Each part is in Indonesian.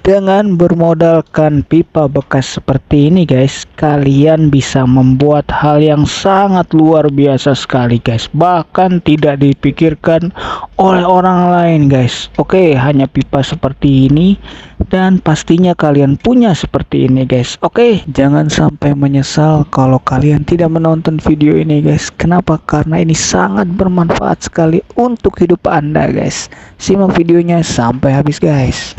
Dengan bermodalkan pipa bekas seperti ini guys, kalian bisa membuat hal yang sangat luar biasa sekali guys. Bahkan tidak dipikirkan oleh orang lain guys. Oke, hanya pipa seperti ini dan pastinya kalian punya seperti ini guys. Oke, jangan sampai menyesal kalau kalian tidak menonton video ini guys. Kenapa? Karena ini sangat bermanfaat sekali untuk hidup Anda guys. Simak videonya sampai habis guys.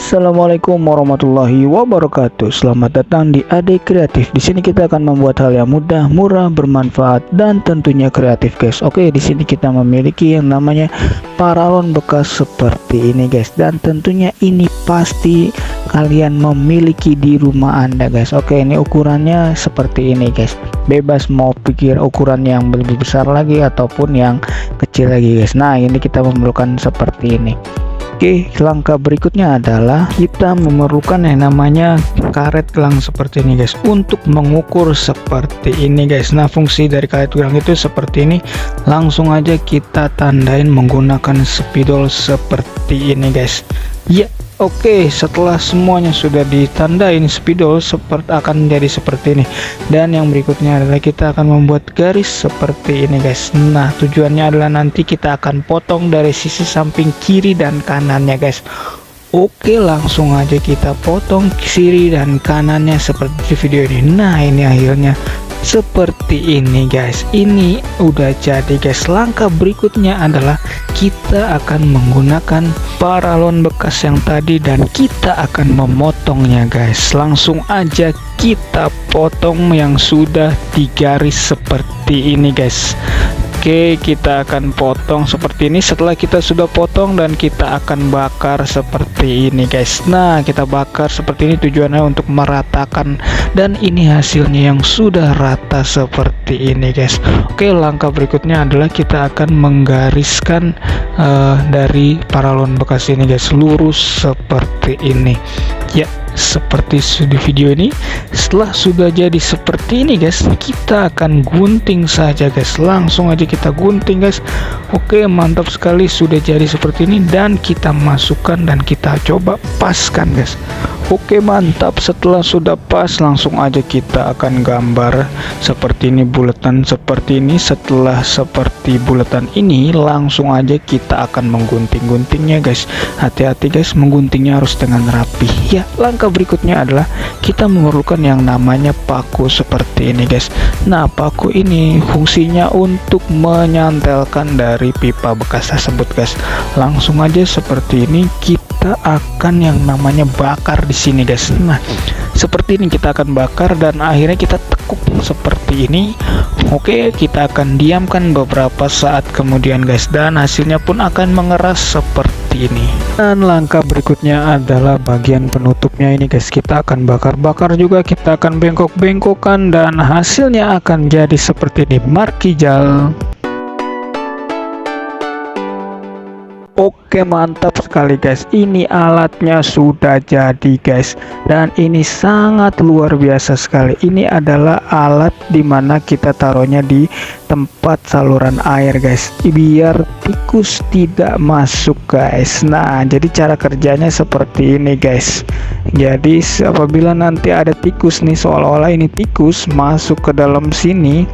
Assalamualaikum warahmatullahi wabarakatuh. Selamat datang di Ade Kreatif. Di sini kita akan membuat hal yang mudah, murah, bermanfaat dan tentunya kreatif, guys. Oke, di sini kita memiliki yang namanya paralon bekas seperti ini, guys. Dan tentunya ini pasti kalian memiliki di rumah Anda, guys. Oke, ini ukurannya seperti ini, guys. Bebas mau pikir ukuran yang lebih besar lagi ataupun yang kecil lagi, guys. Nah, ini kita memerlukan seperti ini. Oke, langkah berikutnya adalah kita memerlukan yang namanya karet gelang seperti ini guys, untuk mengukur seperti ini guys. Nah, fungsi dari karet gelang itu seperti ini. Langsung aja kita tandain menggunakan spidol seperti ini guys. Ya, oke, setelah semuanya sudah ditandain spidol akan jadi seperti ini. Dan yang berikutnya adalah kita akan membuat garis seperti ini guys. Nah, tujuannya adalah nanti kita akan potong dari sisi samping kiri dan kanannya guys. Oke, langsung aja kita potong kiri dan kanannya seperti video ini. Nah, ini akhirnya seperti ini guys. Ini udah jadi guys. Langkah berikutnya adalah kita akan menggunakan paralon bekas yang tadi dan kita akan memotongnya guys. Langsung aja kita potong yang sudah digaris seperti ini guys. Oke, kita akan potong seperti ini. Setelah kita sudah potong dan kita akan bakar seperti ini guys. Nah, kita bakar seperti ini tujuannya untuk meratakan, dan ini hasilnya yang sudah rata seperti ini guys. Oke, langkah berikutnya adalah kita akan menggariskan dari paralon bekas ini guys, lurus seperti ini ya, seperti di video ini. Setelah sudah jadi seperti ini guys, kita akan gunting saja guys. Langsung aja kita gunting guys. Oke, mantap sekali, sudah jadi seperti ini dan kita masukkan dan kita coba paskan guys. Oke, mantap. Setelah sudah pas, langsung aja kita akan gambar seperti ini, bulatan seperti ini. Setelah seperti bulatan ini, langsung aja kita akan menggunting-guntingnya guys. Hati-hati guys, mengguntingnya harus dengan rapi ya. Langkah berikutnya adalah kita memerlukan yang namanya paku seperti ini guys. Nah, paku ini fungsinya untuk menyantelkan dari pipa bekas tersebut guys. Langsung aja seperti ini kita akan yang namanya bakar di sini guys. Nah, seperti ini kita akan bakar dan akhirnya kita tekuk seperti ini. Oke, kita akan diamkan beberapa saat kemudian guys, dan hasilnya pun akan mengeras seperti ini. Dan langkah berikutnya adalah bagian penutupnya ini guys. Kita akan bakar-bakar juga, kita akan bengkok-bengkokkan dan hasilnya akan jadi seperti ini, markijal. Oke, mantap sekali guys. Ini alatnya sudah jadi guys, dan ini sangat luar biasa sekali. Ini adalah alat dimana kita taruhnya di tempat saluran air guys, biar tikus tidak masuk guys. Nah, jadi cara kerjanya seperti ini guys. Jadi apabila nanti ada tikus nih, seolah-olah ini tikus masuk ke dalam sini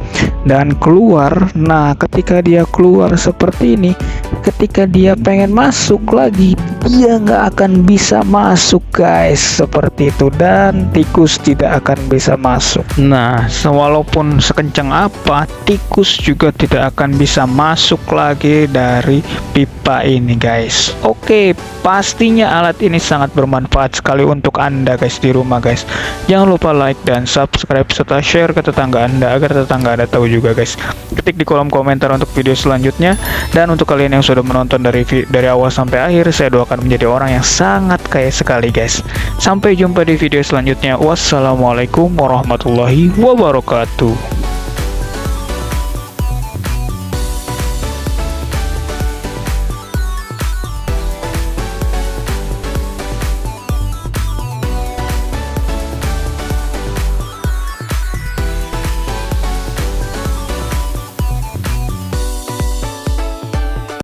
dan keluar. Nah, ketika dia keluar seperti ini, ketika dia pengen masuk lagi, dia nggak akan bisa masuk guys, seperti itu, dan tikus tidak akan bisa masuk. Nah, walaupun sekencang apa, tikus juga tidak akan bisa masuk lagi dari pipa ini guys. Oke, pastinya alat ini sangat bermanfaat sekali untuk Anda guys di rumah guys. Jangan lupa like dan subscribe serta share ke tetangga Anda agar tetangga Anda tahu juga guys. Ketik di kolom komentar untuk video selanjutnya. Dan untuk kalian yang sudah menonton dari awal sampai akhir, saya doakan menjadi orang yang sangat kaya sekali guys. Sampai jumpa di video selanjutnya. Wassalamualaikum warahmatullahi wabarakatuh.